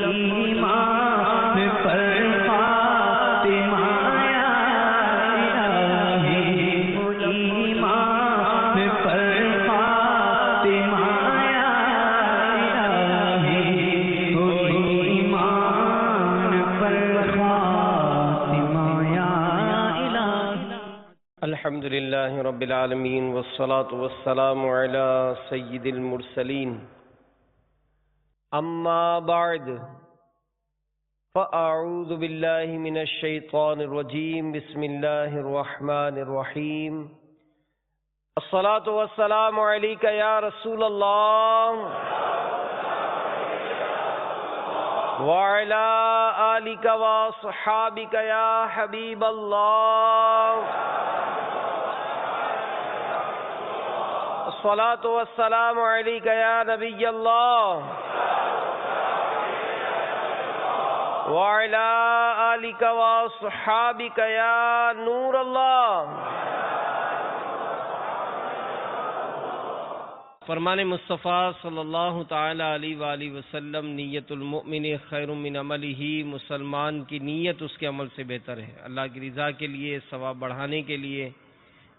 ایمان پر فاطمہ یا الہی، ایمان پر فاطمہ یا الہی، ایمان پر فاطمہ یا الہی۔ الحمدللہ رب العالمین والصلاة والسلام علی سید المرسلین، اما بعد فاعوذ باللہ من الشیطان الرجیم، بسم اللہ الرحمن الرحیم۔ الصلاة والسلام علیک یا رسول اللہ وعلی آلک واصحابک یا حبیب اللہ۔ الصلاة والسلام علیک یا نبی اللہ وعلی آلک واصحابک یا نور اللہ۔ فرمان مصطفیٰ صلی اللہ تعالی علیہ وآلہ وسلم، نیت المؤمن خیر من عملہ، مسلمان کی نیت اس کے عمل سے بہتر ہے۔ اللہ کی رضا کے لیے، ثواب بڑھانے کے لیے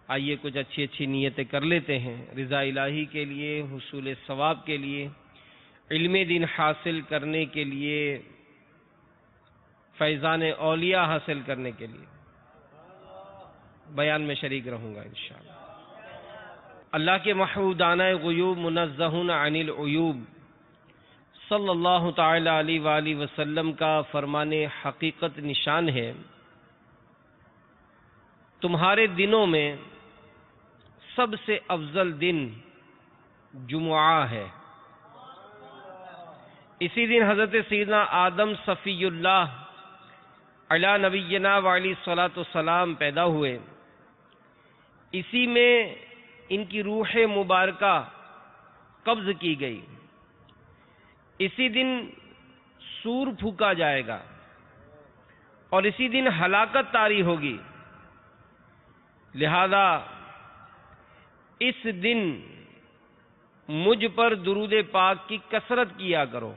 آئیے کچھ اچھی اچھی نیتیں کر لیتے ہیں۔ رضا الہی کے لیے، حصول ثواب کے لیے، علم دین حاصل کرنے کے لیے، فیضان اولیاء حاصل کرنے کے لیے بیان میں شریک رہوں گا انشاءاللہ۔ اللہ کے محمودانہ غیوب، منزہون عن العیوب، صلی اللہ تعالی علیہ وآلہ وسلم کا فرمان حقیقت نشان ہے، تمہارے دنوں میں سب سے افضل دن جمعہ ہے۔ اسی دن حضرت سیدنا آدم صفی اللہ علی نبینا وعلیہ الصلاۃ والسلام پیدا ہوئے۔ اسی میں ان کی روح مبارکہ قبض کی گئی۔ اسی دن سور پھونکا جائے گا اور اسی دن ہلاکت طاری ہوگی۔ لہذا اس دن مجھ پر درود پاک کی کثرت کیا کرو،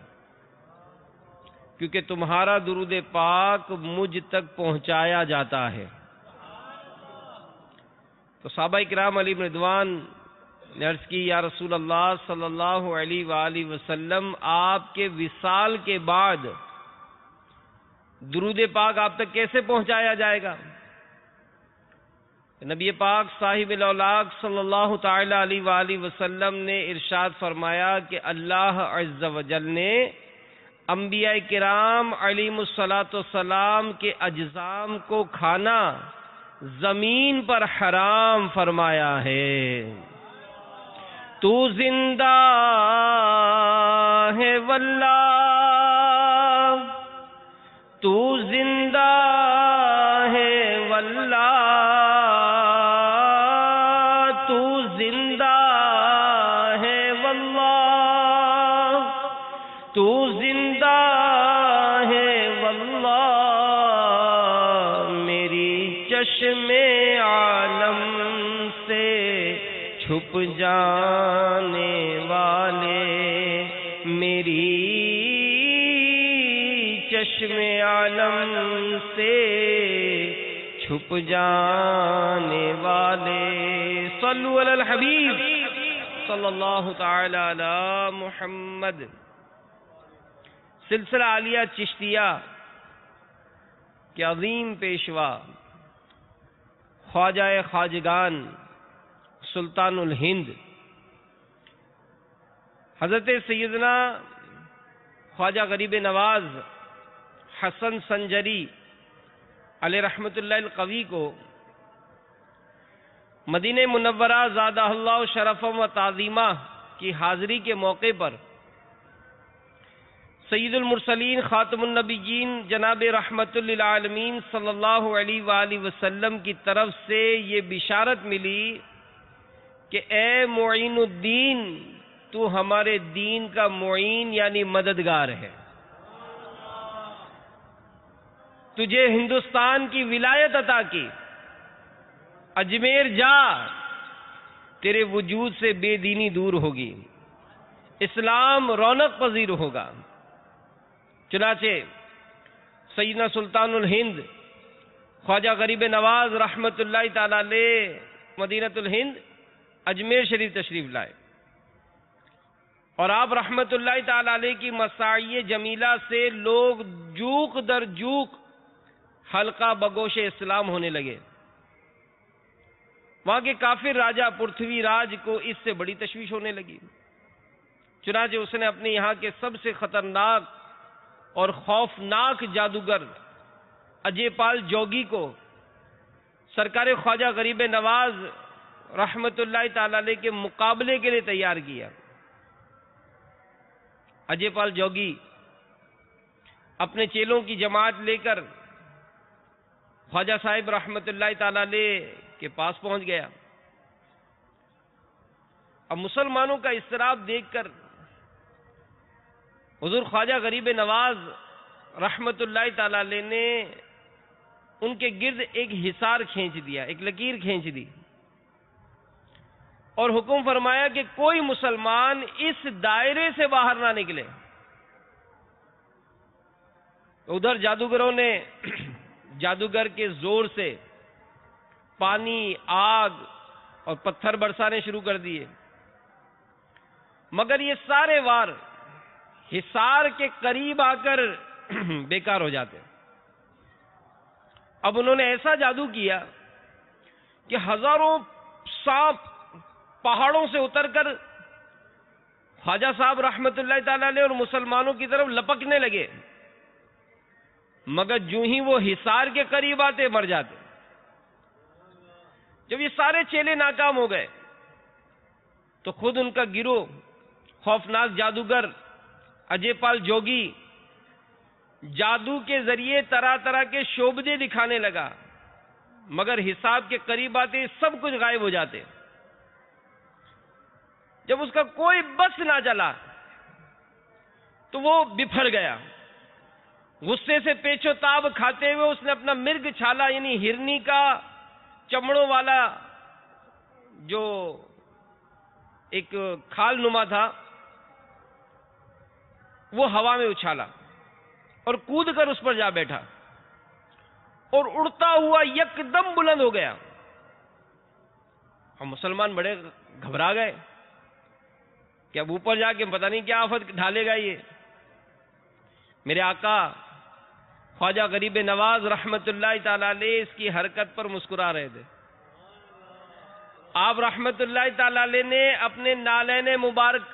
کیونکہ تمہارا درود پاک مجھ تک پہنچایا جاتا ہے۔ تو صحابہ کرام علیہ رضوان نے عرض کی، یا رسول اللہ صلی اللہ علیہ وآلہ وسلم، آپ کے وصال کے بعد درود پاک آپ تک کیسے پہنچایا جائے گا؟ نبی پاک صاحب الاولاق صلی اللہ تعالی علیہ وآلہ وسلم نے ارشاد فرمایا کہ اللہ عز و جل نے انبیاء کرام علیہم الصلاۃ والسلام کے اجسام کو کھانا زمین پر حرام فرمایا ہے۔ تو زندہ ہے واللہ، تو زندہ ہے واللہ، تو زندہ ہے واللہ، میری چشم عالم سے چھپ جانے والے، میری چشم عالم سے چھپ جانے والے۔ صلو علی الحبیب صلی اللہ تعالی علی محمد۔ سلسلہ عالیہ چشتیہ کے عظیم پیشوا خواجہ خواجگان سلطان الہند حضرت سیدنا خواجہ غریب نواز حسن سنجری علیہ رحمت اللہ القوی کو مدینہ منورہ زادہ اللہ شرفا و تعظیمہ کی حاضری کے موقع پر سید المرسلین خاتم النبیین جناب رحمت للعالمین صلی اللہ علیہ وآلہ وسلم کی طرف سے یہ بشارت ملی کہ اے معین الدین، تو ہمارے دین کا معین یعنی مددگار ہے، تجھے ہندوستان کی ولایت عطا کی، اجمیر جا، تیرے وجود سے بے دینی دور ہوگی، اسلام رونق پذیر ہوگا۔ چنانچہ سیدنا سلطان الہند خواجہ غریب نواز رحمت اللہ تعالی علیہ مدینۃ الہند اجمیر شریف تشریف لائے، اور آپ رحمت اللہ تعالی علیہ کی مساعی جمیلہ سے لوگ جوق در جوق حلقہ بگوش اسلام ہونے لگے۔ وہاں کے کافر راجہ پرتھوی راج کو اس سے بڑی تشویش ہونے لگی، چنانچہ اس نے اپنے یہاں کے سب سے خطرناک اور خوفناک جادوگر اجے پال جوگی کو سرکار خواجہ غریب نواز رحمت اللہ تعالی علیہ کے مقابلے کے لیے تیار کیا۔ اجے پال جوگی اپنے چیلوں کی جماعت لے کر خواجہ صاحب رحمت اللہ تعالی علیہ کے پاس پہنچ گیا۔ اب مسلمانوں کا اضطراب دیکھ کر حضور خواجہ غریب نواز رحمت اللہ تعالی علیہ نے ان کے گرد ایک حصار کھینچ دیا، ایک لکیر کھینچ دی، اور حکم فرمایا کہ کوئی مسلمان اس دائرے سے باہر نہ نکلے۔ ادھر جادوگروں نے جادوگر کے زور سے پانی، آگ اور پتھر برسانے شروع کر دیے، مگر یہ سارے وار حصار کے قریب آ کر بیکار ہو جاتے۔ اب انہوں نے ایسا جادو کیا کہ ہزاروں سانپ پہاڑوں سے اتر کر خواجہ صاحب رحمت اللہ تعالی علیہ اور مسلمانوں کی طرف لپکنے لگے، مگر جو ہی وہ حصار کے قریب آتے مر جاتے۔ جب یہ سارے چیلے ناکام ہو گئے تو خود ان کا گروہ خوفناک جادوگر اجے پال جوگی جادو کے ذریعے طرح طرح کے شعبدے دکھانے لگا، مگر حساب کے قریب آتے سب کچھ غائب ہو جاتے۔ جب اس کا کوئی بس نہ چلا تو وہ بفر گیا۔ غصے سے پیچو تاب کھاتے ہوئے اس نے اپنا مرگ چھالا یعنی ہرنی کا چمڑوں والا جو ایک کھال نما تھا وہ ہوا میں اچھالا اور کود کر اس پر جا بیٹھا اور اڑتا ہوا یکدم بلند ہو گیا۔ ہم مسلمان بڑے گھبرا گئے کہ اب اوپر جا کے پتہ نہیں کیا آفت ڈھالے گا یہ۔ میرے آقا خواجہ غریب نواز رحمت اللہ تعالی علیہ اس کی حرکت پر مسکرا رہے تھے۔ آپ رحمت اللہ تعالی علیہ نے اپنے نالین مبارک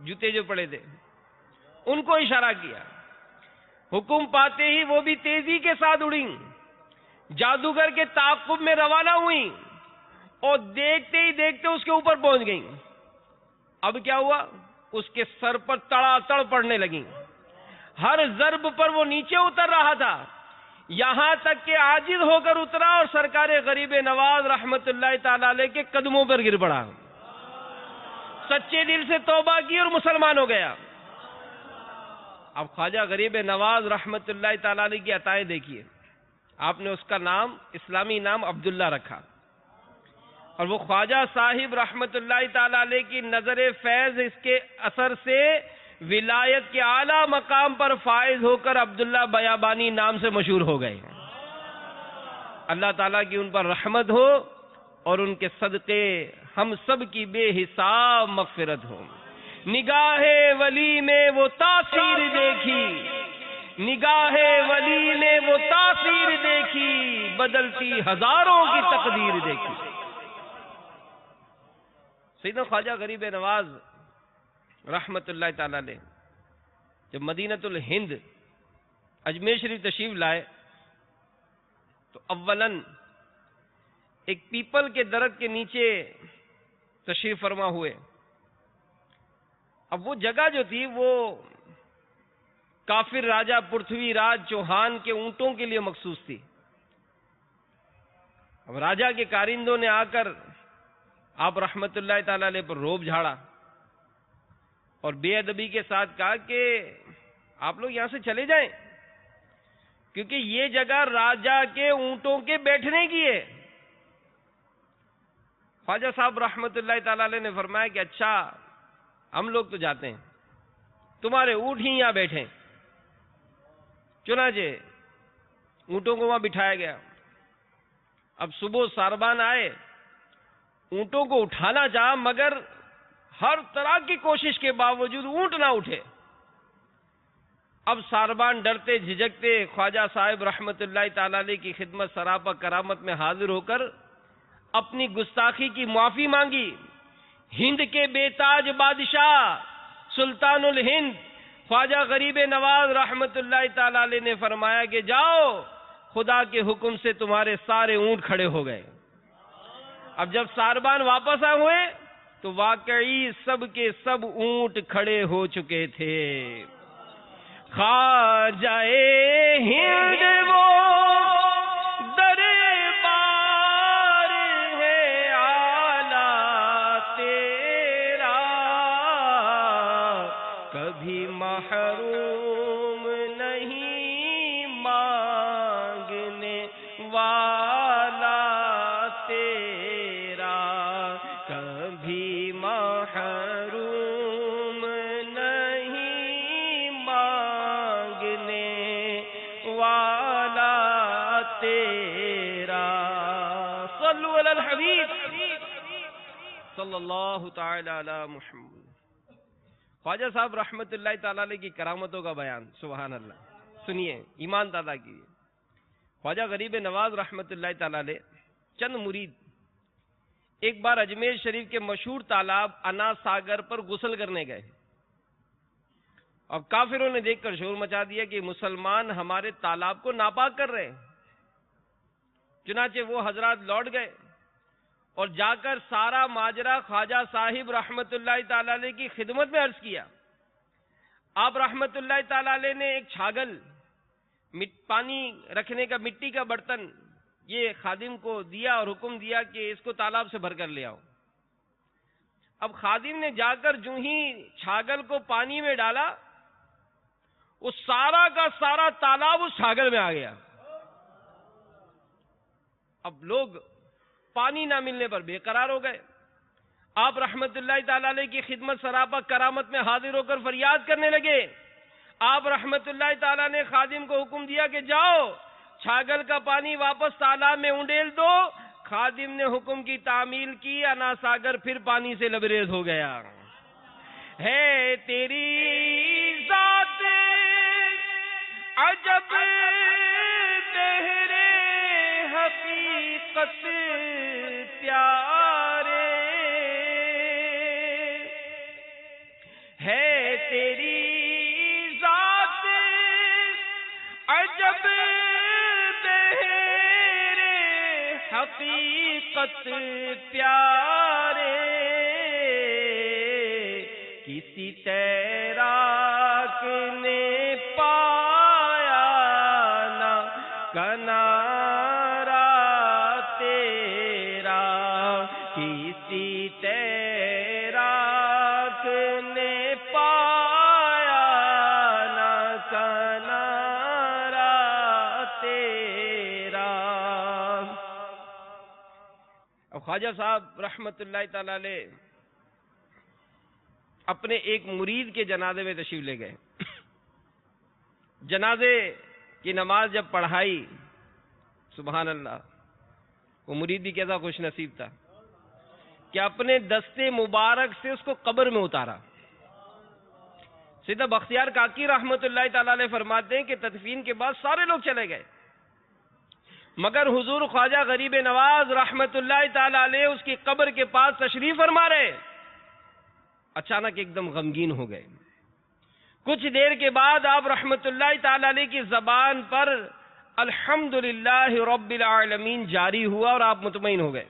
جوتے جو پڑے تھے ان کو اشارہ کیا، حکم پاتے ہی وہ بھی تیزی کے ساتھ اڑیں، جادوگر کے تعاقب میں روانہ ہوئیں اور دیکھتے ہی دیکھتے اس کے اوپر پہنچ گئیں۔ اب کیا ہوا؟ اس کے سر پر تڑا تڑ پڑنے لگیں، ہر ضرب پر وہ نیچے اتر رہا تھا، یہاں تک کہ عاجز ہو کر اترا اور سرکار غریب نواز رحمت اللہ تعالی علیہ کے قدموں پر گر پڑا، سچے دل سے توبہ کی اور مسلمان ہو گیا۔ اب خواجہ غریب نواز رحمت اللہ تعالی علیہ کی عطائیں دیکھیے، آپ نے اس کا نام اسلامی نام عبداللہ رکھا، اور وہ خواجہ صاحب رحمت اللہ تعالی علیہ کی نظر فیض اس کے اثر سے ولایت کے اعلیٰ مقام پر فائز ہو کر عبداللہ بیابانی نام سے مشہور ہو گئے۔ اللہ تعالیٰ کی ان پر رحمت ہو اور ان کے صدقے ہم سب کی بے حساب مغفرت ہو۔ نگاہ ولی میں وہ تاثیر دیکھی، نگاہ ولی نے وہ تاثیر دیکھی، بدلتی ہزاروں کی تقدیر دیکھی۔ سیدنا خواجہ غریب نواز رحمت اللہ تعالی علیہ جب مدینۃ الہند اجمیر شریف تشریف لائے تو اولاً ایک پیپل کے درخت کے نیچے تشریف فرما ہوئے۔ اب وہ جگہ جو تھی وہ کافر راجہ پرتھوی راج چوہان کے اونٹوں کے لیے مخصوص تھی۔ اب راجہ کے کارندوں نے آ کر آپ رحمت اللہ تعالی علیہ پر روب جھاڑا اور بے ادبی کے ساتھ کہا کہ آپ لوگ یہاں سے چلے جائیں، کیونکہ یہ جگہ راجہ کے اونٹوں کے بیٹھنے کی ہے۔ خواجہ صاحب رحمت اللہ تعالی علیہ نے فرمایا کہ اچھا ہم لوگ تو جاتے ہیں، تمہارے اونٹ ہی یہاں بیٹھیں۔ چنانچہ اونٹوں کو وہاں بٹھایا گیا. اب صبح ساربان آئے, اونٹوں کو اٹھانا چاہا, مگر ہر طرح کی کوشش کے باوجود اونٹ نہ اٹھے. اب ساربان ڈرتے جھجکتے خواجہ صاحب رحمت اللہ تعالی علیہ کی خدمت سراپا کرامت میں حاضر ہو کر اپنی گستاخی کی معافی مانگی. ہند کے بے تاج بادشاہ سلطان الہند خواجہ غریب نواز رحمت اللہ تعالی علیہ نے فرمایا کہ جاؤ, خدا کے حکم سے تمہارے سارے اونٹ کھڑے ہو گئے. اب جب ساربان واپس آئے ہوئے تو واقعی سب کے سب اونٹ کھڑے ہو چکے تھے. خواجہ ہند وہ دربار ہے اعلیٰ تیرا, کبھی محروم نہیں مانگنے والا تیرا, کبھی محروم نہیں مانگنے والا تیرا. صلو علی الحبیب صلی اللہ تعالی علی محمد. خواجہ صاحب رحمت اللہ تعالی علیہ کی کرامتوں کا بیان, سبحان اللہ. سنیے, ایمان تازہ کیجیے. خواجہ غریب نواز رحمت اللہ تعالی علیہ چند مرید ایک بار اجمیر شریف کے مشہور تالاب انا ساگر پر غسل کرنے گئے. اب کافروں نے دیکھ کر شور مچا دیا کہ مسلمان ہمارے تالاب کو ناپاک کر رہے ہیں. چنانچہ وہ حضرات لوٹ گئے اور جا کر سارا ماجرا خواجہ صاحب رحمت اللہ تعالی علیہ کی خدمت میں عرض کیا. آپ رحمت اللہ تعالی علیہ نے ایک چھاگل, پانی رکھنے کا مٹی کا برتن, یہ خادم کو دیا اور حکم دیا کہ اس کو تالاب سے بھر کر لے آؤ. اب خادم نے جا کر جو ہی چھاگل کو پانی میں ڈالا, اس سارا کا سارا تالاب اس چھاگل میں آ گیا. اب لوگ پانی نہ ملنے پر بے قرار ہو گئے. آپ رحمت اللہ تعالی علیہ کی خدمت سراپا کرامت میں حاضر ہو کر فریاد کرنے لگے. آپ رحمت اللہ تعالی نے خادم کو حکم دیا کہ جاؤ چھاگل کا پانی واپس تالاب میں انڈیل دو. خادم نے حکم کی تعمیل کی, انا ساگر پھر پانی سے لبریز ہو گیا. ہے تیری ذات عجب تیرے حقیقت پیارے, ہے تیری ذات عجب تیرے حقیقت پیارے, کسی تیراک نے پایا نہ کنارہ تیرا, کسی تیراک نے پایا نہ کنارہ تیرا. اب خواجہ صاحب رحمت اللہ تعالی علیہ اپنے ایک مرید کے جنازے میں تشریف لے گئے. جنازے کی نماز جب پڑھائی, سبحان اللہ, وہ مرید بھی کیسا خوش نصیب تھا کہ اپنے دستے مبارک سے اس کو قبر میں اتارا. سیدھا بختیار کاکی رحمت اللہ تعالی علیہ فرماتے ہیں کہ تدفین کے بعد سارے لوگ چلے گئے, مگر حضور خواجہ غریب نواز رحمت اللہ تعالی علیہ اس کی قبر کے پاس تشریف فرما رہے. اچانک ایک دم غمگین ہو گئے. کچھ دیر کے بعد آپ رحمت اللہ تعالی علیہ کی زبان پر الحمدللہ رب العالمین جاری ہوا اور آپ مطمئن ہو گئے.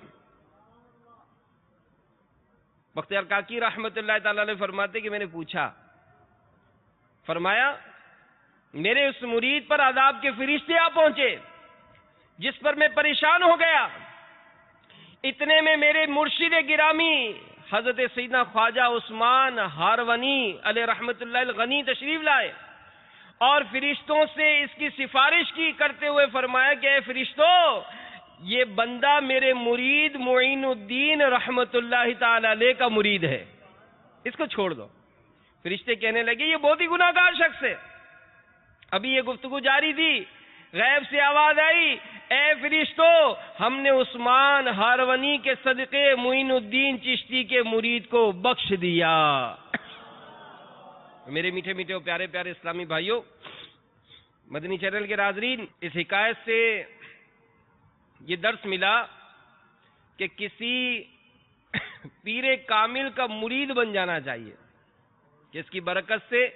بختیار کاکی رحمت اللہ تعالی علیہ فرماتے کہ میں نے پوچھا, فرمایا میرے اس مرید پر عذاب کے فرشتے آ پہنچے جس پر میں پریشان ہو گیا. اتنے میں میرے مرشد گرامی حضرت سیدنا خواجہ عثمان ہارونی علیہ رحمت اللہ الغنی تشریف لائے اور فرشتوں سے اس کی سفارش کی کرتے ہوئے فرمایا کہ اے فرشتوں, یہ بندہ میرے مرید معین الدین رحمت اللہ تعالی علیہ کا مرید ہے, اس کو چھوڑ دو. فرشتے کہنے لگے یہ بہت ہی گناہگار شخص ہے, ابھی یہ گفتگو جاری تھی، غیب سے آواز آئی، اے فرشتو، ہم نے عثمان ہارونی کے صدقے معین الدین چشتی کے مرید کو بخش دیا۔ میرے میٹھے میٹھے اور پیارے پیارے اسلامی بھائیوں، مدنی چینل کے ناظرین، اس حکایت سے یہ درس ملا کہ کسی پیر کامل کا مرید بن جانا چاہیے، کہ اس کی برکت سے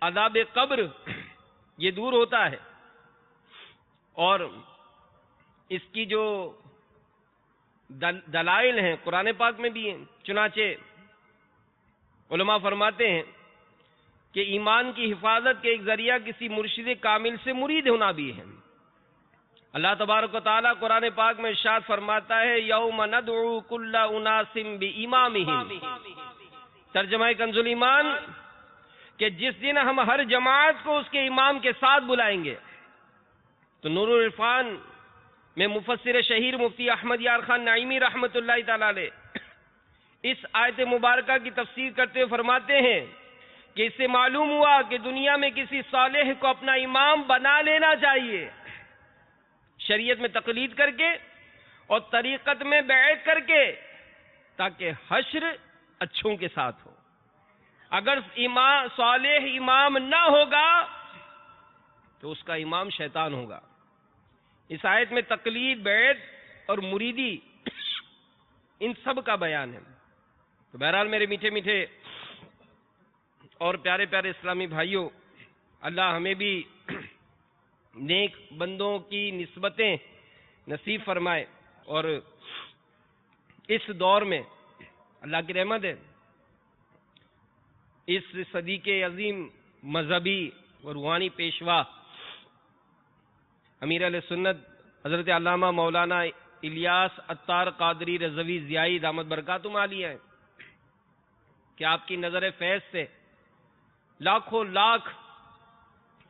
عذاب قبر یہ دور ہوتا ہے، اور اس کی جو دلائل ہیں قرآن پاک میں بھی ہیں۔ چنانچہ علماء فرماتے ہیں کہ ایمان کی حفاظت کے ایک ذریعہ کسی مرشد کامل سے مرید ہونا بھی ہے۔ اللہ تبارک و تعالیٰ قرآن پاک میں ارشاد فرماتا ہے، یوم ندعو کل اناس بامامہم، ترجمہ کنز الایمان، کہ جس دن ہم ہر جماعت کو اس کے امام کے ساتھ بلائیں گے۔ تو نور العرفان میں مفسر شہیر مفتی احمد یار خان نعیمی رحمت اللہ تعالی علیہ اس آیت مبارکہ کی تفسیر کرتے ہوئے فرماتے ہیں کہ اس سے معلوم ہوا کہ دنیا میں کسی صالح کو اپنا امام بنا لینا چاہیے، شریعت میں تقلید کر کے اور طریقت میں بیعت کر کے، تاکہ حشر اچھوں کے ساتھ ہو۔ اگر صالح امام نہ ہوگا تو اس کا امام شیطان ہوگا۔ اس آیت میں تقلید، بیعت اور مریدی ان سب کا بیان ہے۔ تو بہرحال میرے میٹھے میٹھے اور پیارے پیارے اسلامی بھائیوں، اللہ ہمیں بھی نیک بندوں کی نسبتیں نصیب فرمائے، اور اس دور میں اللہ کی رحمت ہے، اس صدی کے عظیم مذہبی اور روحانی پیشوا امیر علیہ سنت حضرت علامہ مولانا الیاس عطار قادری رضوی ضیائی دامت برکاتہم عالیہ ہیں، کہ آپ کی نظر فیض سے لاکھوں لاکھ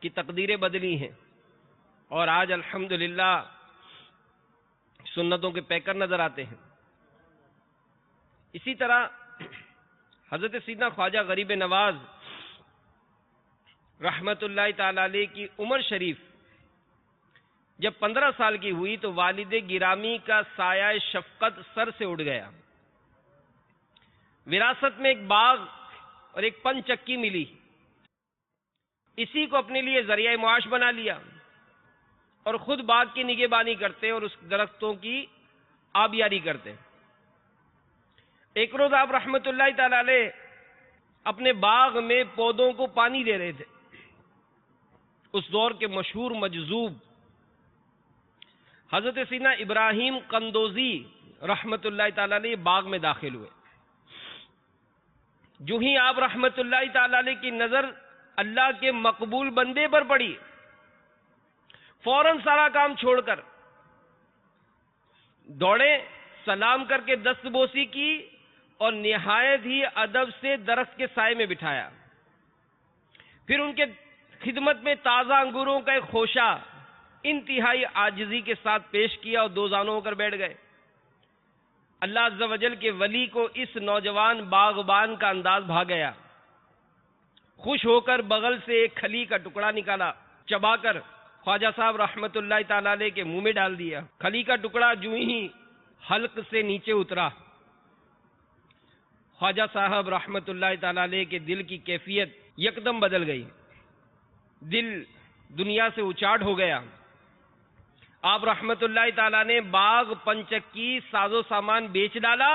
کی تقدیریں بدلی ہیں، اور آج الحمدللہ سنتوں کے پیکر نظر آتے ہیں۔ اسی طرح حضرت سیدنا خواجہ غریب نواز رحمت اللہ تعالی علیہ کی عمر شریف جب 15 سال کی ہوئی تو والد گرامی کا سایہ شفقت سر سے اڑ گیا۔ وراثت میں ایک باغ اور ایک پن چکی ملی، اسی کو اپنے لیے ذریعہ معاش بنا لیا، اور خود باغ کی نگہبانی کرتے اور اس درختوں کی آبیاری کرتے۔ ایک روز آپ رحمت اللہ تعالی علیہ اپنے باغ میں پودوں کو پانی دے رہے تھے۔ اس دور کے مشہور مجذوب حضرت سیدنا ابراہیم قندوزی رحمت اللہ تعالی علیہ باغ میں داخل ہوئے۔ جو ہی آپ رحمت اللہ تعالی علیہ کی نظر اللہ کے مقبول بندے پر پڑی، فوراً سارا کام چھوڑ کر دوڑے، سلام کر کے دست بوسی کی، اور نہایت ہی ادب سے درخت کے سائے میں بٹھایا۔ پھر ان کے خدمت میں تازہ انگوروں کا ایک خوشہ انتہائی عاجزی کے ساتھ پیش کیا، اور 2 زانوں ہو کر بیٹھ گئے۔ اللہ عز و جل کے ولی کو اس نوجوان باغبان کا انداز بھا گیا۔ خوش ہو کر بغل سے ایک کھلی کا ٹکڑا نکالا، چبا کر خواجہ صاحب رحمت اللہ تعالی علیہ کے منہ میں ڈال دیا۔ کھلی کا ٹکڑا جو ہی حلق سے نیچے اترا، خواجہ صاحب رحمت اللہ تعالی علیہ کے دل کی کیفیت یکدم بدل گئی، دل دنیا سے اچاٹ ہو گیا۔ آپ رحمت اللہ تعالیٰ نے باغ پنچکی ساز و سامان بیچ ڈالا،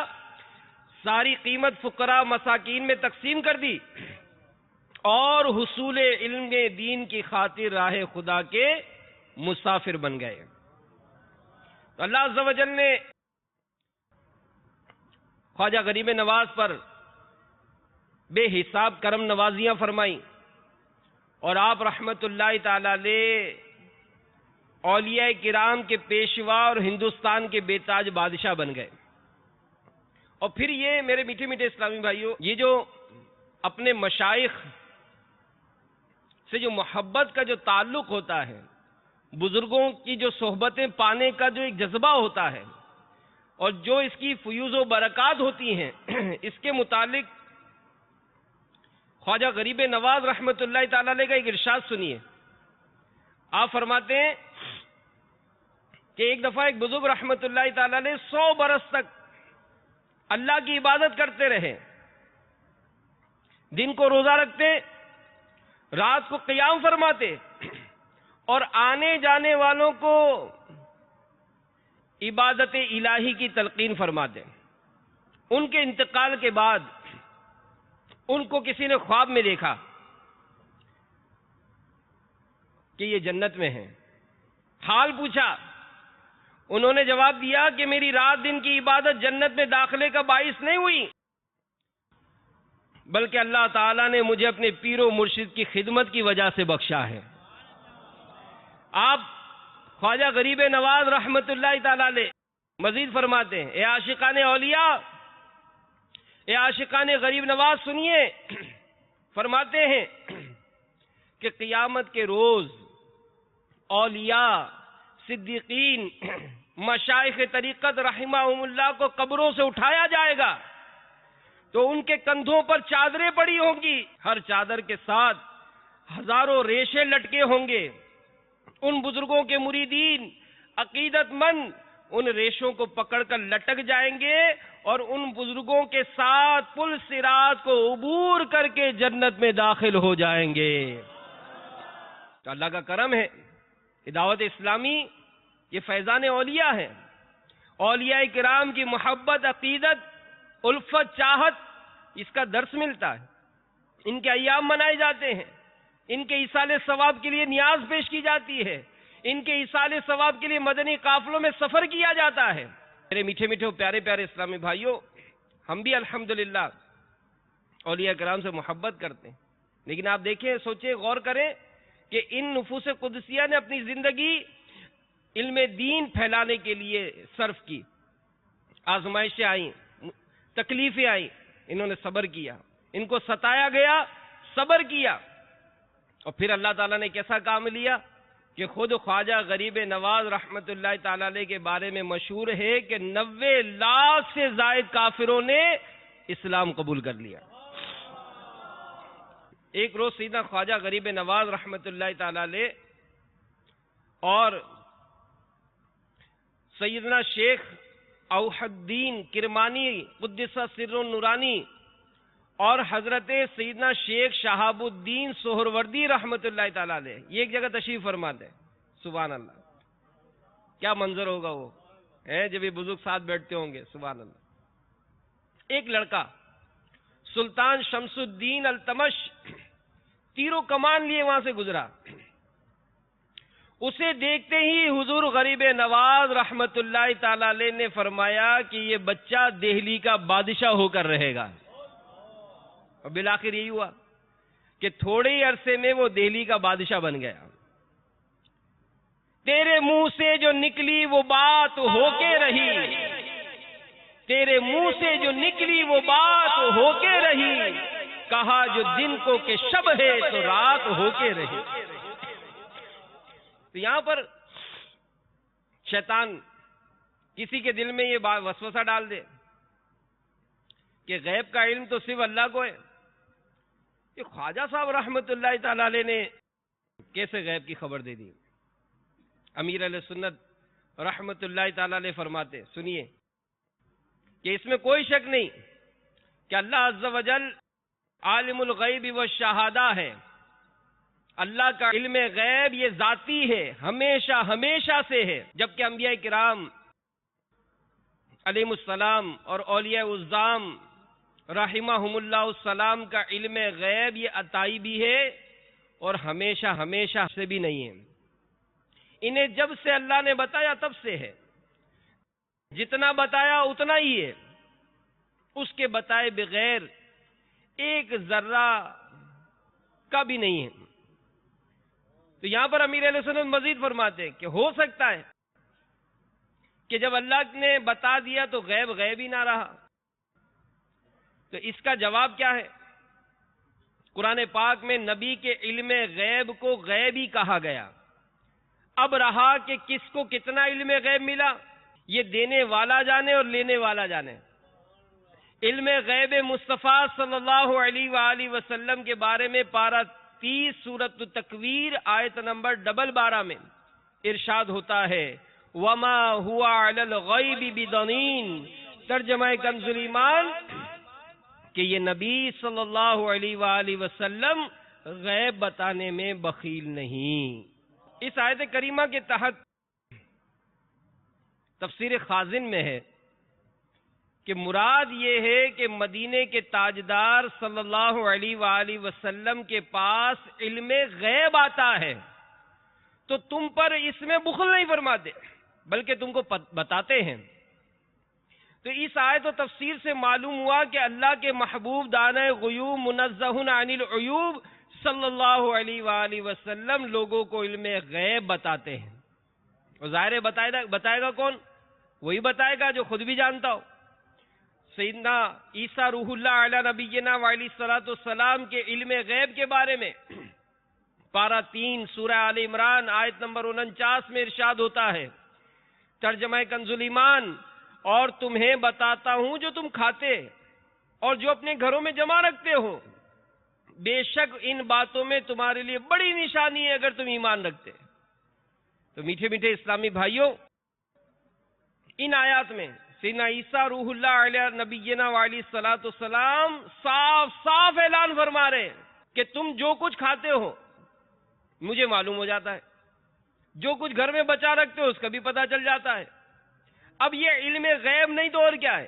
ساری قیمت فقراء مساکین میں تقسیم کر دی، اور حصول علم دین کی خاطر راہ خدا کے مسافر بن گئے۔ تو اللہ عز و جل نے خواجہ غریب نواز پر بے حساب کرم نوازیاں فرمائیں، اور آپ رحمت اللہ تعالی علیہ اولیاء کرام کے پیشوا اور ہندوستان کے بے تاج بادشاہ بن گئے۔ اور پھر یہ میرے میٹھے میٹھے اسلامی بھائیوں، یہ جو اپنے مشائخ سے جو محبت کا جو تعلق ہوتا ہے، بزرگوں کی جو صحبتیں پانے کا جو ایک جذبہ ہوتا ہے، اور جو اس کی فیوز و برکات ہوتی ہیں، اس کے متعلق خواجہ غریب نواز رحمت اللہ تعالی علیہ کا ایک ارشاد سنیے۔ آپ فرماتے ہیں کہ ایک دفعہ ایک بزرگ رحمت اللہ تعالی نے 100 برس تک اللہ کی عبادت کرتے رہے، دن کو روزہ رکھتے، رات کو قیام فرماتے اور آنے جانے والوں کو عبادت الہی کی تلقین فرماتے۔ ان کے انتقال کے بعد ان کو کسی نے خواب میں دیکھا کہ یہ جنت میں ہیں، حال پوچھا، انہوں نے جواب دیا کہ میری رات دن کی عبادت جنت میں داخلے کا باعث نہیں ہوئی، بلکہ اللہ تعالیٰ نے مجھے اپنے پیر و مرشد کی خدمت کی وجہ سے بخشا ہے۔ آپ خواجہ غریب نواز رحمت اللہ تعالی علیہ مزید فرماتے ہیں، اے عاشقان اولیاء، اے عاشقان غریب نواز سنیے، فرماتے ہیں کہ قیامت کے روز اولیاء، صدیقین، مشائخ طریقت رحمہم اللہ کو قبروں سے اٹھایا جائے گا تو ان کے کندھوں پر چادریں پڑی ہوں گی، ہر چادر کے ساتھ ہزاروں ریشے لٹکے ہوں گے۔ ان بزرگوں کے مریدین، عقیدت مند ان ریشوں کو پکڑ کر لٹک جائیں گے اور ان بزرگوں کے ساتھ پل صراط کو عبور کر کے جنت میں داخل ہو جائیں گے۔ تو اللہ کا کرم ہے، دعوت اسلامی یہ فیضان اولیاء ہے، اولیاء کرام کی محبت، عقیدت، الفت، چاہت، اس کا درس ملتا ہے۔ ان کے ایام منائے جاتے ہیں، ان کے ایصال ثواب کے لیے نیاز پیش کی جاتی ہے، ان کے ایصال ثواب کے لیے مدنی قافلوں میں سفر کیا جاتا ہے۔ میرے میٹھے میٹھے پیارے پیارے اسلامی بھائیوں، ہم بھی الحمدللہ اولیاء کرام سے محبت کرتے ہیں، لیکن آپ دیکھیں، سوچیں، غور کریں کہ ان نفوس قدسیہ نے اپنی زندگی علم دین پھیلانے کے لیے صرف کی، آزمائشیں آئیں، تکلیفیں آئیں، انہوں نے صبر کیا، ان کو ستایا گیا، صبر کیا، اور پھر اللہ تعالیٰ نے کیسا کام لیا کہ خود خواجہ غریب نواز رحمت اللہ تعالی علیہ کے بارے میں مشہور ہے کہ 90 لاکھ سے زائد کافروں نے اسلام قبول کر لیا۔ ایک روز سیدنا خواجہ غریب نواز رحمت اللہ تعالی علیہ اور سیدنا شیخ اوحد الدین کرمانی قدس سر النورانی اور حضرت سیدنا شیخ شہاب الدین سہروردی رحمت اللہ تعالی علیہ یہ ایک جگہ تشریف فرماتے ہیں۔ سبحان اللہ، کیا منظر ہوگا وہ ہے جب یہ بزرگ ساتھ بیٹھتے ہوں گے۔ سبحان اللہ۔ ایک لڑکا سلطان شمس الدین التمش تیر و کمان لیے وہاں سے گزرا، اسے دیکھتے ہی حضور غریب نواز رحمت اللہ تعالی علیہ نے فرمایا کہ یہ بچہ دہلی کا بادشاہ ہو کر رہے گا، اور بالآخر یہی ہوا کہ تھوڑے ہی عرصے میں وہ دہلی کا بادشاہ بن گیا۔ تیرے منہ سے جو نکلی وہ بات ہو کے رہی، تیرے منہ سے جو نکلی وہ بات ہو کے رہی، کہا جو دن کو کہ شب ہے تو رات ہو کے رہی۔ تو یہاں پر شیطان کسی کے دل میں یہ وسوسہ ڈال دے کہ غیب کا علم تو صرف اللہ کو ہے، یہ خواجہ صاحب رحمت اللہ تعالی علیہ نے کیسے غیب کی خبر دے دی؟ امیر علیہ سنت رحمت اللہ تعالی علیہ فرماتے، سنیے، کہ اس میں کوئی شک نہیں کہ اللہ عز و جل عالم الغیب والشہادہ ہے، اللہ کا علم غیب یہ ذاتی ہے، ہمیشہ ہمیشہ سے ہے، جبکہ انبیاء کرام علیہ السلام اور اولیاء العظام رحمہم اللہ السلام کا علم غیب یہ عطائی بھی ہے اور ہمیشہ ہمیشہ سے بھی نہیں ہے، انہیں جب سے اللہ نے بتایا تب سے ہے، جتنا بتایا اتنا ہی ہے، اس کے بتائے بغیر ایک ذرہ کا بھی نہیں ہے۔ تو یہاں پر امیر علیہ السلام مزید فرماتے ہیں کہ ہو سکتا ہے کہ جب اللہ نے بتا دیا تو غیب غیب ہی نہ رہا۔ تو اس کا جواب کیا ہے؟ قرآن پاک میں نبی کے علم غیب کو غیب ہی کہا گیا، اب رہا کہ کس کو کتنا علم غیب ملا یہ دینے والا جانے اور لینے والا جانے۔ علم غیب مصطفیٰ صلی اللہ علیہ وآلہ وسلم کے بارے میں پارہ 30 سورۃ التکویر آیت نمبر 12 میں ارشاد ہوتا ہے وما هو علی الغیب بضنین، ترجمہ کنز ایمان کہ یہ نبی صلی اللہ علیہ وآلہ وسلم غیب بتانے میں بخیل نہیں۔ اس آیت کریمہ کے تحت تفسیر خازن میں ہے کہ مراد یہ ہے کہ مدینے کے تاجدار صلی اللہ علیہ وآلہ وسلم کے پاس علم غیب آتا ہے تو تم پر اس میں بخل نہیں فرماتے بلکہ تم کو بتاتے ہیں۔ تو اس آیت و تفسیر سے معلوم ہوا کہ اللہ کے محبوب دانۂ غیوب منزہ عن العیوب صلی اللہ علیہ وآلہ وسلم لوگوں کو علم غیب بتاتے ہیں۔ اور ظاہر بتائے گا کون؟ وہی بتائے گا جو خود بھی جانتا ہو۔ سیدنا عیسیٰ روح اللہ علی نبینا وعلیہ الصلوۃ والسلام کے علم غیب کے بارے میں پارہ 3 سورہ آل عمران آیت نمبر 49 میں ارشاد ہوتا ہے، ترجمہ کنز ایمان، اور تمہیں بتاتا ہوں جو تم کھاتے اور جو اپنے گھروں میں جمع رکھتے ہو، بے شک ان باتوں میں تمہارے لیے بڑی نشانی ہے اگر تم ایمان رکھتے۔ تو میٹھے میٹھے اسلامی بھائیوں، ان آیات میں سیدنا عیسیٰ روح اللہ علیہ نبینا وعلیہ الصلوۃ والسلام صاف صاف اعلان فرما رہے ہیں کہ تم جو کچھ کھاتے ہو مجھے معلوم ہو جاتا ہے، جو کچھ گھر میں بچا رکھتے ہو اس کا بھی پتہ چل جاتا ہے۔ اب یہ علم غیب نہیں تو اور کیا ہے؟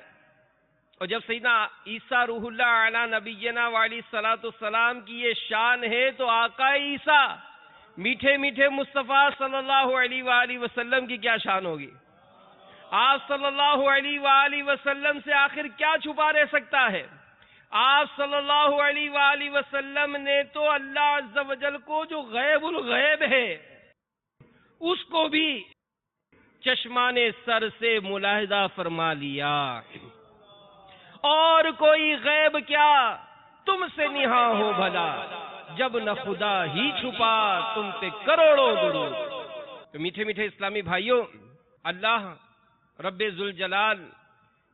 اور جب سیدنا عیسیٰ روح اللہ علی نبینا وعلیہ الصلوۃ والسلام کی یہ شان ہے تو آقا عیسیٰ میٹھے میٹھے مصطفیٰ صلی اللہ علیہ وآلہ وسلم کی کیا شان ہوگی؟ آپ صلی اللہ علیہ وآلہ وسلم سے آخر کیا چھپا رہ سکتا ہے؟ آپ صلی اللہ علیہ وآلہ وسلم نے تو اللہ عز و جل کو جو غیب الغیب ہے اس کو بھی چشمان سر سے ملاحظہ فرما لیا، اور کوئی غیب کیا تم سے نہاں ہو بھلا، جب نہ خدا ہی چھپا تم پہ کروڑوں درود۔ تو میٹھے میٹھے اسلامی بھائیوں، اللہ رب ذوالجلال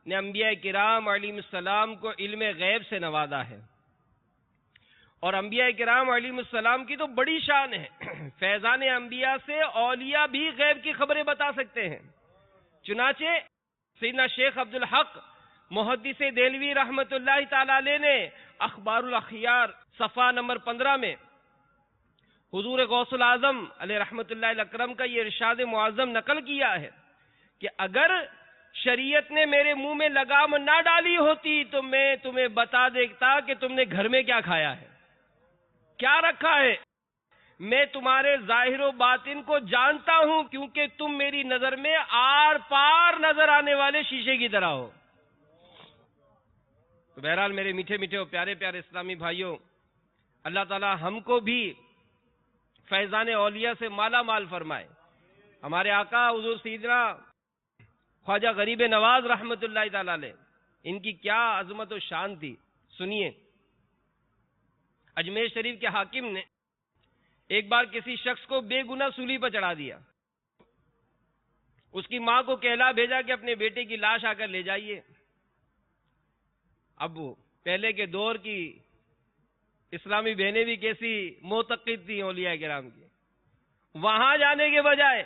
نے انبیاء کرام علیہ السلام کو علم غیب سے نوازا ہے، اور انبیاء کرام علیہ السلام کی تو بڑی شان ہے، فیضان انبیاء سے اولیاء بھی غیب کی خبریں بتا سکتے ہیں۔ چنانچہ سیدنا شیخ عبدالحق محدث دہلوی رحمت اللہ تعالی علیہ نے اخبار الاخیار صفحہ نمبر 15 میں حضور غوث العظم علیہ رحمت اللہ الاکرم کا یہ ارشاد معظم نقل کیا ہے کہ اگر شریعت نے میرے منہ میں لگام نہ ڈالی ہوتی تو میں تمہیں بتا دیتا کہ تم نے گھر میں کیا کھایا ہے، کیا رکھا ہے۔ میں تمہارے ظاہر و باطن کو جانتا ہوں کیونکہ تم میری نظر میں آر پار نظر آنے والے شیشے کی طرح ہو۔ تو بہرحال میرے میٹھے میٹھے اور پیارے پیارے اسلامی بھائیوں، اللہ تعالی ہم کو بھی فیضان اولیاء سے مالا مال فرمائے۔ ہمارے آقا حضور سیدنا خواجہ غریب نواز رحمت اللہ تعالی علیہ، ان کی کیا عظمت و شان تھی۔ سنیے، اجمیر شریف کے حاکم نے ایک بار کسی شخص کو بے گناہ سولی پر چڑھا دیا، اس کی ماں کو کہلا بھیجا کہ اپنے بیٹے کی لاش آ کر لے جائیے۔ اب وہ پہلے کے دور کی اسلامی بہنیں بھی کیسی معتقد تھیں اولیاء کرام کی، وہاں جانے کے بجائے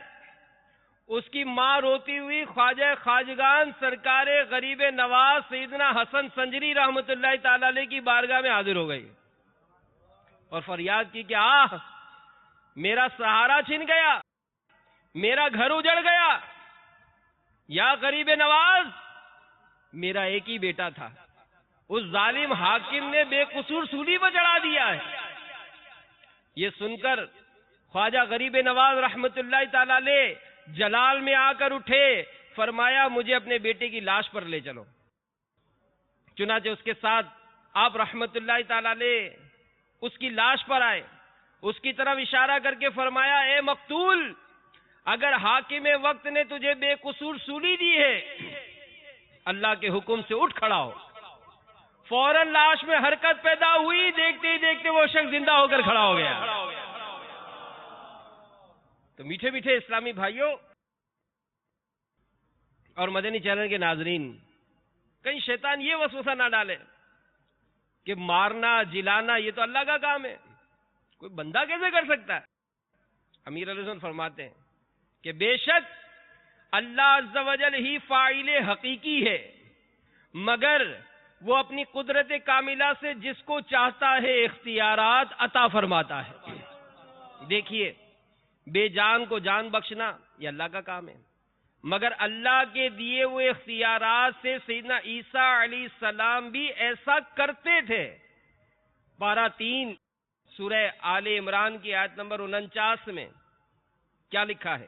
اس کی ماں روتی ہوئی خواجہ خواجگان سرکار غریب نواز سیدنا حسن سنجری رحمت اللہ تعالی علیہ کی بارگاہ میں حاضر ہو گئی اور فریاد کی کہ میرا سہارا چھن گیا، میرا گھر اجڑ گیا، یا غریب نواز میرا ایک ہی بیٹا تھا، اس ظالم حاکم نے بے قصور سولی پر چڑھا دیا ہے۔ یہ سن کر خواجہ غریب نواز رحمت اللہ تعالی علیہ جلال میں آ کر اٹھے، فرمایا مجھے اپنے بیٹے کی لاش پر لے چلو۔ چنانچہ اس کے ساتھ آپ رحمت اللہ تعالی علیہ اس کی لاش پر آئے، اس کی طرف اشارہ کر کے فرمایا اے مقتول، اگر حاکم وقت نے تجھے بے قصور سولی دی ہے اللہ کے حکم سے اٹھ کھڑا ہو۔ فوراً لاش میں حرکت پیدا ہوئی، دیکھتے ہی دیکھتے وہ شخص زندہ ہو کر کھڑا ہو گیا۔ تو میٹھے میٹھے اسلامی بھائیوں اور مدنی چینل کے ناظرین، کہیں شیطان یہ وسوسہ نہ ڈالے کہ مارنا جلانا یہ تو اللہ کا کام ہے، کوئی بندہ کیسے کر سکتا ہے؟ امیر علیہ السلام فرماتے ہیں کہ بے شک اللہ عز و جل ہی فاعل حقیقی ہے، مگر وہ اپنی قدرت کاملہ سے جس کو چاہتا ہے اختیارات عطا فرماتا ہے۔ دیکھیے، بے جان کو جان بخشنا یہ اللہ کا کام ہے، مگر اللہ کے دیے ہوئے اختیارات سے سیدنا عیسیٰ علیہ السلام بھی ایسا کرتے تھے۔ پارہ 3 سورہ آل عمران کی آیت نمبر 49 میں کیا لکھا ہے؟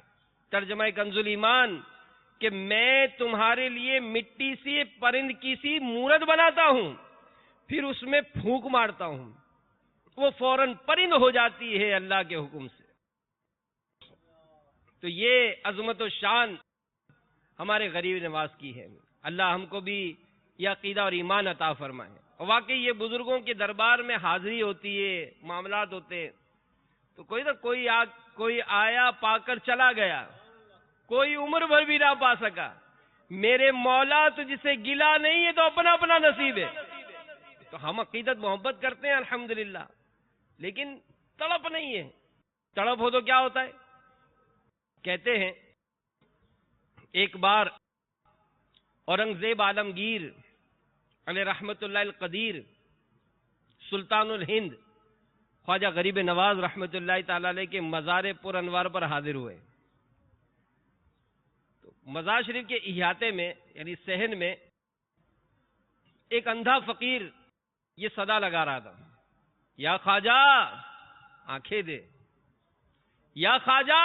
ترجمہ کنز ایمان کہ میں تمہارے لیے مٹی سے پرند کی سی مورت بناتا ہوں، پھر اس میں پھونک مارتا ہوں، وہ فوراً پرند ہو جاتی ہے اللہ کے حکم سے۔ تو یہ عظمت و شان ہمارے غریب نواز کی ہے۔ اللہ ہم کو بھی یہ عقیدہ اور ایمان عطا فرمائے۔ اور واقعی یہ بزرگوں کے دربار میں حاضری ہوتی ہے، معاملات ہوتے ہیں، تو کوئی آیا پا کر چلا گیا، کوئی عمر بھر بھی نہ پا سکا۔ میرے مولا تو جسے گلا نہیں ہے تو اپنا اپنا نصیب ہے۔ تو ہم عقیدت محبت کرتے ہیں الحمدللہ، لیکن تڑپ نہیں ہے۔ تڑپ ہو تو کیا ہوتا ہے؟ کہتے ہیں ایک بار اورنگزیب عالمگیر علیہ رحمت اللہ القدیر سلطان الہند خواجہ غریب نواز رحمت اللہ تعالی علیہ کے مزار پر انوار پر حاضر ہوئے۔ تو مزار شریف کے احاطے میں یعنی صحن میں ایک اندھا فقیر یہ صدا لگا رہا تھا، یا خواجہ آنکھیں دے، یا خواجہ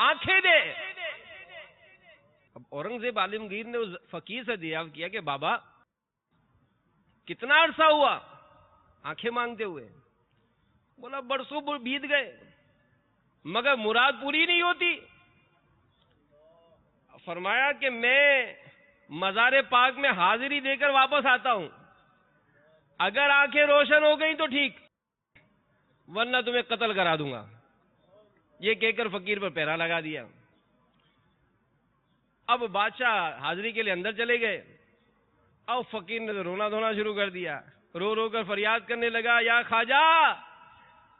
آنکھیں دے۔ اب اورنگزیب عالمگیر نے اس فقیر سے دریافت کیا کہ بابا کتنا عرصہ ہوا آنکھیں مانگتے ہوئے؟ بولا برسوں بیت گئے مگر مراد پوری نہیں ہوتی۔ فرمایا کہ میں مزار پاک میں حاضری دے کر واپس آتا ہوں، اگر آنکھیں روشن ہو گئی تو ٹھیک، ورنہ تمہیں قتل کرا دوں گا۔ یہ کہہ کر فقیر پر پہرا لگا دیا۔ اب بادشاہ حاضری کے لیے اندر چلے گئے۔ اب فقیر نے تو رونا دھونا شروع کر دیا، رو رو کر فریاد کرنے لگا، یا خواجہ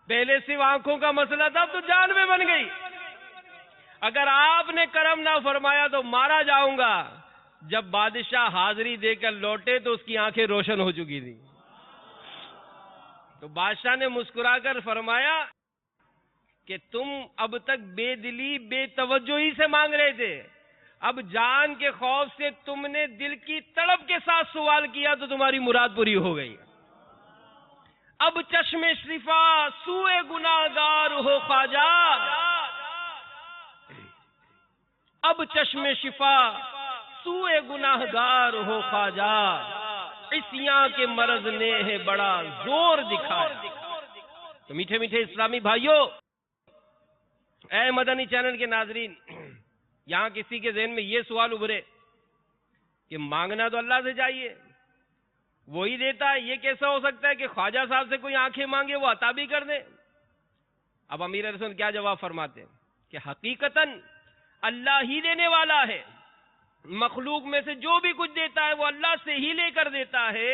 پہلے صرف آنکھوں کا مسئلہ تھا، اب تو جان میں بن گئی، اگر آپ نے کرم نہ فرمایا تو مارا جاؤں گا۔ جب بادشاہ حاضری دے کر لوٹے تو اس کی آنکھیں روشن ہو چکی تھی۔ تو بادشاہ نے مسکرا کر فرمایا کہ تم اب تک بے دلی بے توجہی سے مانگ رہے تھے، اب جان کے خوف سے تم نے دل کی تڑپ کے ساتھ سوال کیا تو تمہاری مراد پوری ہو گئی۔ اب چشم شفا سوئے گناہگار ہو خواجہ، اب چشم شفا سوئے گناہگار ہو خواجہ، عصیاں کے مرض نے ہے بڑا زور دکھایا۔ تو میٹھے میٹھے اسلامی بھائیوں، اے مدنی چینل کے ناظرین، یہاں کسی کے ذہن میں یہ سوال ابھرے کہ مانگنا تو اللہ سے چاہیے، وہی دیتا ہے، یہ کیسا ہو سکتا ہے کہ خواجہ صاحب سے کوئی آنکھیں مانگے وہ عطا بھی کر دے؟ اب امیر علیہ السلام کیا جواب فرماتے ہیں کہ حقیقتاً اللہ ہی دینے والا ہے، مخلوق میں سے جو بھی کچھ دیتا ہے وہ اللہ سے ہی لے کر دیتا ہے،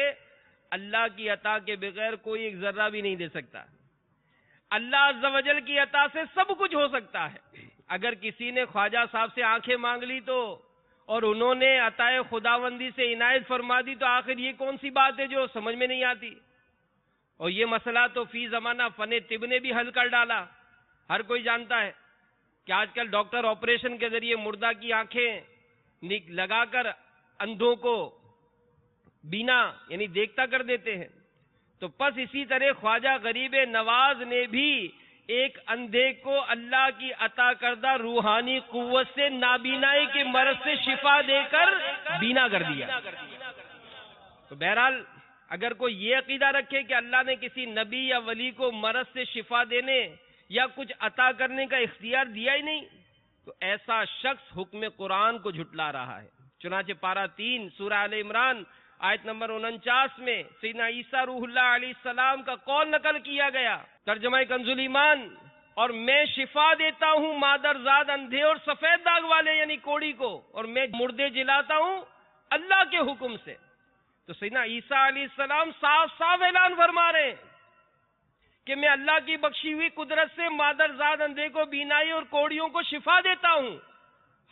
اللہ کی عطا کے بغیر کوئی ایک ذرہ بھی نہیں دے سکتا۔ اللہ عز و جل کی عطا سے سب کچھ ہو سکتا ہے۔ اگر کسی نے خواجہ صاحب سے آنکھیں مانگ لی تو اور انہوں نے عطائے خداوندی سے عنایت فرما دی تو آخر یہ کون سی بات ہے جو سمجھ میں نہیں آتی؟ اور یہ مسئلہ تو فی زمانہ فن طب نے بھی حل کر ڈالا۔ ہر کوئی جانتا ہے کہ آج کل ڈاکٹر آپریشن کے ذریعے مردہ کی آنکھیں لگا کر اندھوں کو بینا یعنی دیکھتا کر دیتے ہیں۔ تو پس اسی طرح خواجہ غریب نواز نے بھی ایک اندھے کو اللہ کی عطا کردہ روحانی قوت سے نابینائی کے مرض سے شفا دے کر بینا کر دیا۔ تو بہرحال اگر کوئی یہ عقیدہ رکھے کہ اللہ نے کسی نبی یا ولی کو مرض سے شفا دینے یا کچھ عطا کرنے کا اختیار دیا ہی نہیں، تو ایسا شخص حکم قرآن کو جھٹلا رہا ہے۔ چنانچہ پارہ 3 سورہ آل عمران آیت نمبر 49 میں سیدنا عیسیٰ روح اللہ علیہ السلام کا قول نقل کیا گیا، ترجمہ کنز ایمان، اور میں شفا دیتا ہوں مادرزاد اندھے اور سفید داغ والے یعنی کوڑی کو، اور میں مردے جلاتا ہوں اللہ کے حکم سے۔ تو سیدنا عیسیٰ علیہ السلام صاف صاف اعلان فرما رہے ہیں کہ میں اللہ کی بخشی ہوئی قدرت سے مادرزاد اندھے کو بینائی اور کوڑیوں کو شفا دیتا ہوں،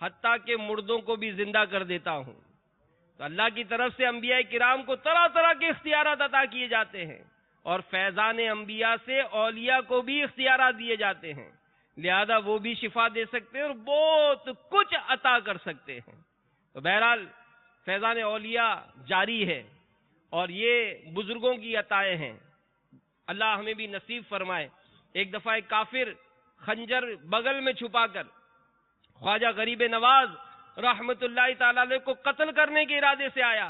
حتیٰ کہ مردوں کو بھی زندہ کر دیتا ہوں۔ تو اللہ کی طرف سے انبیاء کرام کو طرح طرح کے اختیارات عطا کیے جاتے ہیں، اور فیضان انبیاء سے اولیاء کو بھی اختیارات دیے جاتے ہیں، لہذا وہ بھی شفا دے سکتے ہیں اور بہت کچھ عطا کر سکتے ہیں۔ تو بہرحال فیضان اولیاء جاری ہے، اور یہ بزرگوں کی عطائیں ہیں، اللہ ہمیں بھی نصیب فرمائے۔ ایک دفعہ ایک کافر خنجر بغل میں چھپا کر خواجہ غریب نواز رحمت اللہ تعالیٰ علیہ کو قتل کرنے کے ارادے سے آیا۔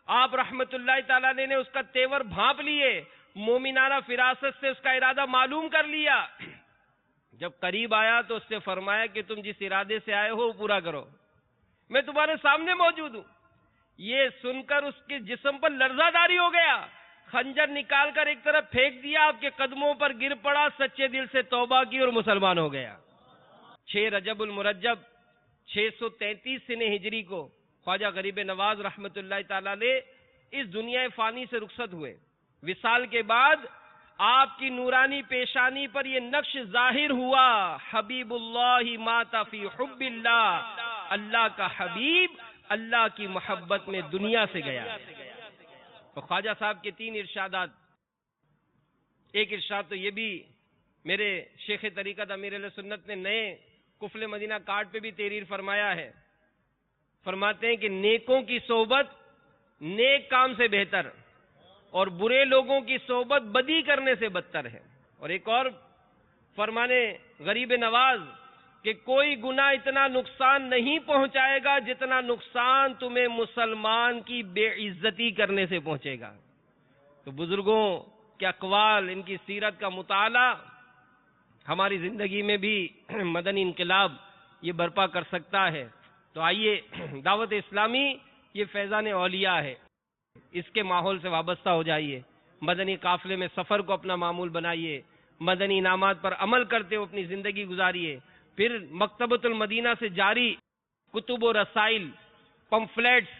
آپ رحمت اللہ تعالیٰ علیہ نے اس کا تیور بھانپ لیے، مومنانہ فراست سے اس کا ارادہ معلوم کر لیا۔ جب قریب آیا تو اس سے فرمایا کہ تم جس ارادے سے آئے ہو وہ پورا کرو، میں تمہارے سامنے موجود ہوں۔ یہ سن کر اس کے جسم پر لرزہ داری ہو گیا، خنجر نکال کر ایک طرف پھینک دیا، آپ کے قدموں پر گر پڑا، سچے دل سے توبہ کی اور مسلمان ہو گیا۔ 6 رجب المرجب 633 سنہ ہجری کو خواجہ غریب نواز رحمت اللہ تعالیٰ علیہ اس دنیا فانی سے رخصت ہوئے۔ وصال کے بعد آپ کی نورانی پیشانی پر یہ نقش ظاہر ہوا، حبیب اللہ مات فی حب اللہ، اللہ کا حبیب اللہ کی محبت میں دنیا سے گیا۔ تو خواجہ صاحب کے 3 ارشادات، ایک ارشاد تو یہ بھی میرے شیخ طریقت امیر اہل سنت نے نئے کفل مدینہ کارڈ پہ بھی تحریر فرمایا ہے، فرماتے ہیں کہ نیکوں کی صحبت نیک کام سے بہتر، اور برے لوگوں کی صحبت بدی کرنے سے بدتر ہے۔ اور ایک اور فرمانے غریب نواز کہ کوئی گناہ اتنا نقصان نہیں پہنچائے گا جتنا نقصان تمہیں مسلمان کی بے عزتی کرنے سے پہنچے گا۔ تو بزرگوں کے اقوال، ان کی سیرت کا مطالعہ ہماری زندگی میں بھی مدنی انقلاب یہ برپا کر سکتا ہے۔ تو آئیے، دعوت اسلامی یہ فیضان اولیاء ہے، اس کے ماحول سے وابستہ ہو جائیے، مدنی قافلے میں سفر کو اپنا معمول بنائیے، مدنی انعامات پر عمل کرتے ہوئے اپنی زندگی گزاریے، پھر مکتبۃ المدینہ سے جاری کتب و رسائل، پمفلیٹس،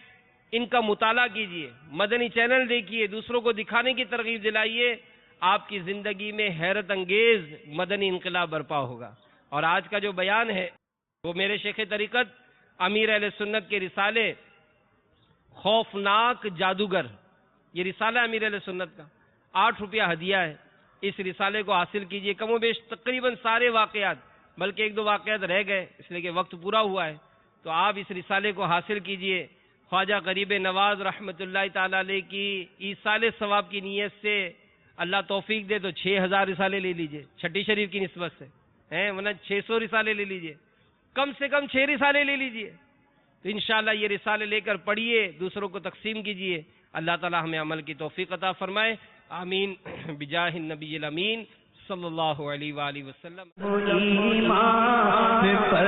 ان کا مطالعہ کیجئے، مدنی چینل دیکھیے، دوسروں کو دکھانے کی ترغیب دلائیے، آپ کی زندگی میں حیرت انگیز مدنی انقلاب برپا ہوگا۔ اور آج کا جو بیان ہے وہ میرے شیخ طریقت امیر اہل سنت کے رسالے خوفناک جادوگر، یہ رسالہ امیر اہل سنت کا 8 روپیہ ہدیہ ہے، اس رسالے کو حاصل کیجئے۔ کم و بیش تقریباً سارے واقعات، بلکہ 1-2 واقعات رہ گئے اس لیے کہ وقت پورا ہوا ہے، تو آپ اس رسالے کو حاصل کیجئے۔ خواجہ غریب نواز رحمت اللہ تعالیٰ علیہ کی ایصال ثواب کی نیت سے اللہ توفیق دے تو 6000 رسالے لے لیجئے چھٹی شریف کی نسبت سے، ورنہ 600 رسالے لے لیجئے، کم سے کم 6 رسالے لے لیجئے، تو انشاءاللہ یہ رسالے لے کر پڑھیے، دوسروں کو تقسیم کیجئے۔ اللہ تعالی ہمیں عمل کی توفیق عطا فرمائے، آمین بجاہ النبی الامین صلی اللہ علیہ وآلہ وسلم۔ ایمان پر